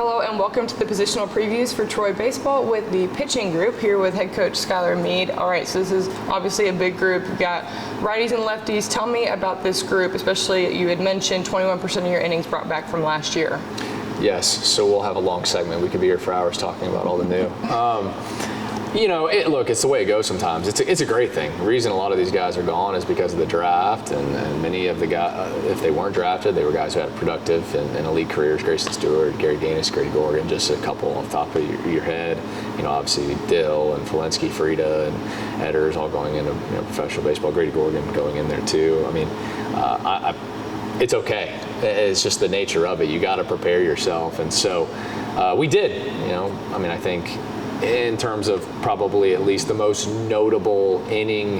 Hello and welcome to the positional previews for Troy Baseball with the pitching group, here with head coach Skylar Mead. All right, so this is obviously a big group. You've got righties and lefties. Tell me about this group, especially you had mentioned 21% of your innings brought back from last year. Yes, so we'll have a long segment. We could be here for hours talking about all the new. Look, it's the way it goes sometimes. It's a great thing. The reason a lot of these guys are gone is because of the draft, and many of the guys, if they weren't drafted, they were guys who had productive and elite careers. Grayson Stewart, Gary Gaines, Grady Gorgon, just a couple off the top of your head. Obviously Dill and Falensky, Frieda, and Edders all going into professional baseball. Grady Gorgon going in there too. It's okay. It's just the nature of it. You got to prepare yourself, and so we did. I think in terms of probably at least the most notable inning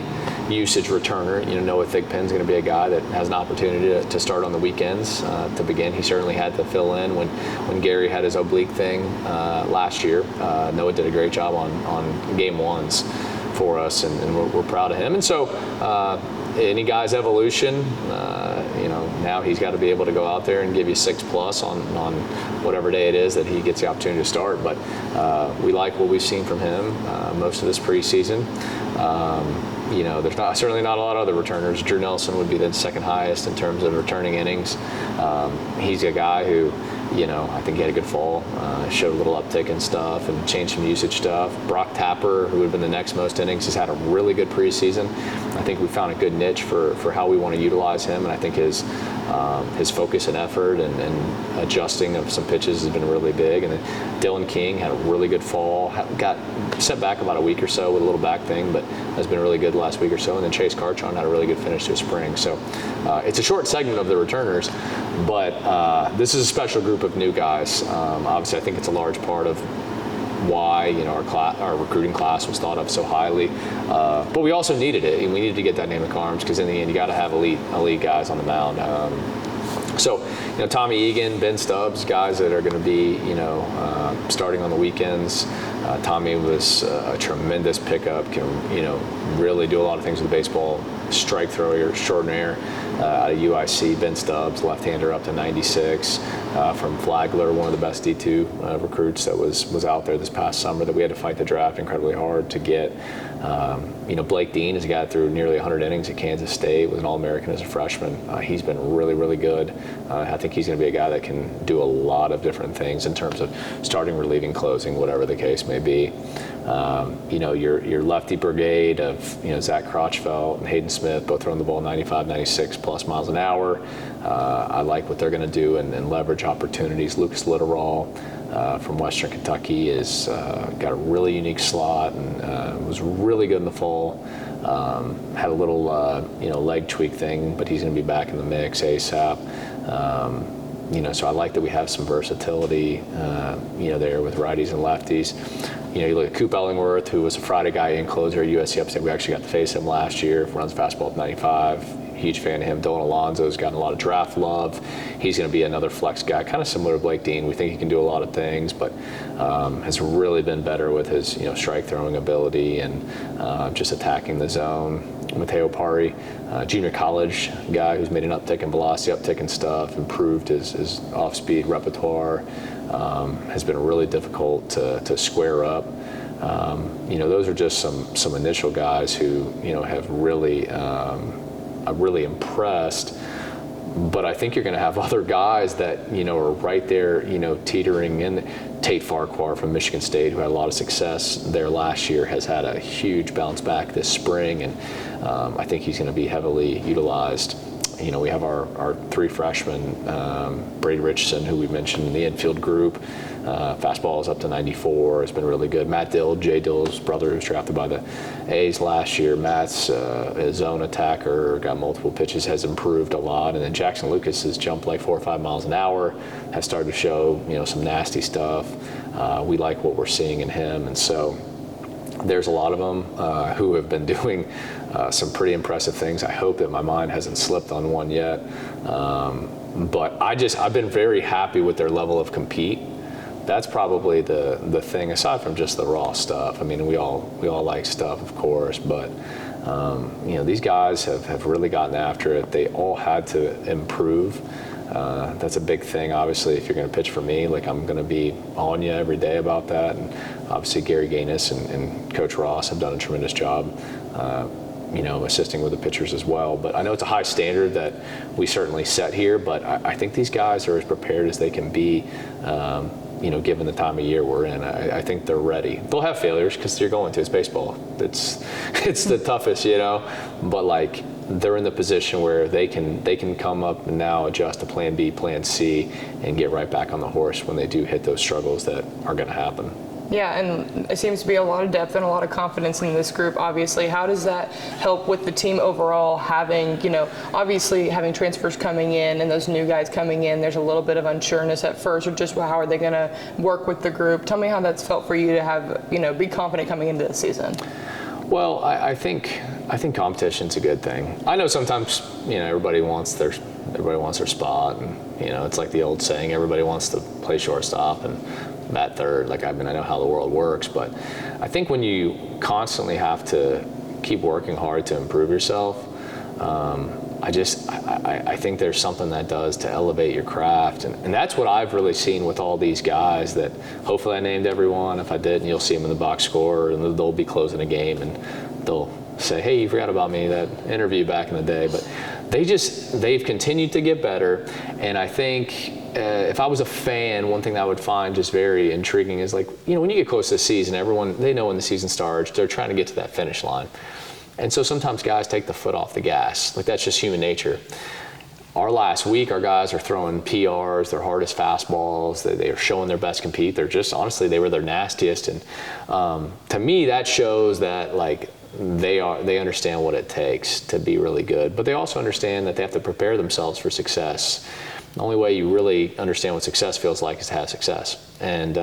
usage returner, Noah Thigpen's going to be a guy that has an opportunity to start on the weekends to begin. He certainly had to fill in when Gary had his oblique thing last year. Noah did a great job on game ones for us, and we're proud of him. And so any guy's evolution, now he's got to be able to go out there and give you 6+ on whatever day it is that he gets the opportunity to start. But we like what we've seen from him most of this preseason. There's certainly not a lot of other returners. Drew Nelson would be the second highest in terms of returning innings. He's a guy who, I think he had a good fall, showed a little uptick in stuff and changed some usage stuff. Brock Tapper, who would have been the next most innings, has had a really good preseason. I think we found a good niche for how we want to utilize him, and I think his focus and effort and adjusting of some pitches has been really big. And then Dylan King had a really good fall, got set back about a week or so with a little back thing, but has been really good the last week or so. And then Chase Cartron had a really good finish to his spring. So it's a short segment of the returners, but this is a special group of new guys. Obviously, I think it's a large part of why our recruiting class was thought of so highly, but we also needed it. We needed to get dynamic arms because in the end you got to have elite guys on the mound. So Tommy Egan, Ben Stubbs, guys that are going to be starting on the weekends. Tommy was a tremendous pickup, can really do a lot of things with the baseball. Strike thrower extraordinaire out of UIC. Ben Stubbs, left-hander, up to 96 from Flagler, one of the best D2 recruits that was out there this past summer that we had to fight the draft incredibly hard to get. Blake Dean is a guy that threw nearly 100 innings at Kansas State, was an All-American as a freshman. He's been really, really good. I think he's going to be a guy that can do a lot of different things in terms of starting, relieving, closing, whatever the case may be. Your lefty brigade of Zach Crotchfeld and Hayden Smith, both throwing the ball 95, 96 plus miles an hour. I like what they're going to do and leverage opportunities. Lucas Litterall from Western Kentucky has got a really unique slot and was really good in the fall. Had a little leg tweak thing, but he's going to be back in the mix ASAP. So I like that we have some versatility, there with righties and lefties. You look at Coop Ellingworth, who was a Friday guy in closer at USC Upstate. We actually got to face him last year. Runs fastball at 95. Huge fan of him. Dylan Alonso's gotten a lot of draft love. He's going to be another flex guy, kind of similar to Blake Dean. We think he can do a lot of things, but has really been better with his strike throwing ability and just attacking the zone. Mateo Pari, junior college guy who's made an uptick in velocity, uptick in stuff, improved his off-speed repertoire. Has been really difficult to square up. Those are just some initial guys who have really impressed. But I think you're going to have other guys that are right there, teetering in. Tate Farquhar from Michigan State, who had a lot of success there last year, has had a huge bounce back this spring, and I think he's going to be heavily utilized. We have our three freshmen, Brady Richardson, who we mentioned in the infield group. Fastball is up to 94. It's been really good. Matt Dill, Jay Dill's brother, who was drafted by the A's last year. Matt's a zone attacker, got multiple pitches, has improved a lot. And then Jackson Lucas has jumped like 4 or 5 miles an hour, has started to show some nasty stuff. We like what we're seeing in him, and so there's a lot of them who have been doing some pretty impressive things. I hope that my mind hasn't slipped on one yet. But I've been very happy with their level of compete. That's probably the thing, aside from just the raw stuff. I mean, we all like stuff, of course, but these guys have really gotten after it. They all had to improve. That's a big thing. Obviously, if you're going to pitch for me, like I'm going to be on you every day about that. And obviously, Gary Gaines and Coach Ross have done a tremendous job, assisting with the pitchers as well. But I know it's a high standard that we certainly set here. But I think these guys are as prepared as they can be. Given the time of year we're in, I think they're ready. They'll have failures because you're going to. It's baseball. It's the toughest, But like they're in the position where they can come up and now adjust to Plan B, Plan C, and get right back on the horse when they do hit those struggles that are going to happen. Yeah, and it seems to be a lot of depth and a lot of confidence in this group, obviously. How does that help with the team overall, having transfers coming in and those new guys coming in? There's a little bit of unsureness at first, or just how are they going to work with the group? Tell me how that's felt for you to have, be confident coming into the season. Well, I think competition's a good thing. I know sometimes, everybody wants their spot, and it's like the old saying, everybody wants to play shortstop and bat third. I know how the world works, but I think when you constantly have to keep working hard to improve yourself, I think there's something that does to elevate your craft, and that's what I've really seen with all these guys. That hopefully I named everyone. If I didn't, you'll see them in the box score, and they'll be closing a game, and they'll say, "Hey, you forgot about me, that interview back in the day." But they've continued to get better, and I think if I was a fan, one thing that I would find just very intriguing is when you get close to the season, they know when the season starts, they're trying to get to that finish line. And so sometimes guys take the foot off the gas. That's just human nature. Our last week, our guys are throwing PRs, their hardest fastballs. They are showing their best compete. They're just, honestly, they were their nastiest. And to me, that shows that they understand what it takes to be really good. But they also understand that they have to prepare themselves for success. The only way you really understand what success feels like is to have success. And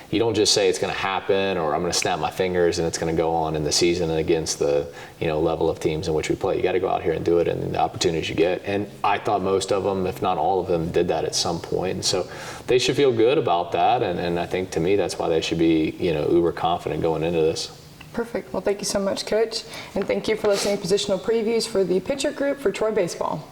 you don't just say it's going to happen, or I'm going to snap my fingers and it's going to go on in the season against the level of teams in which we play. You got to go out here and do it, and the opportunities you get. And I thought most of them, if not all of them, did that at some point. And so they should feel good about that. And I think to me that's why they should be uber confident going into this. Perfect. Well, thank you so much, Coach. And thank you for listening to Positional Previews for the Pitcher Group for Troy Baseball.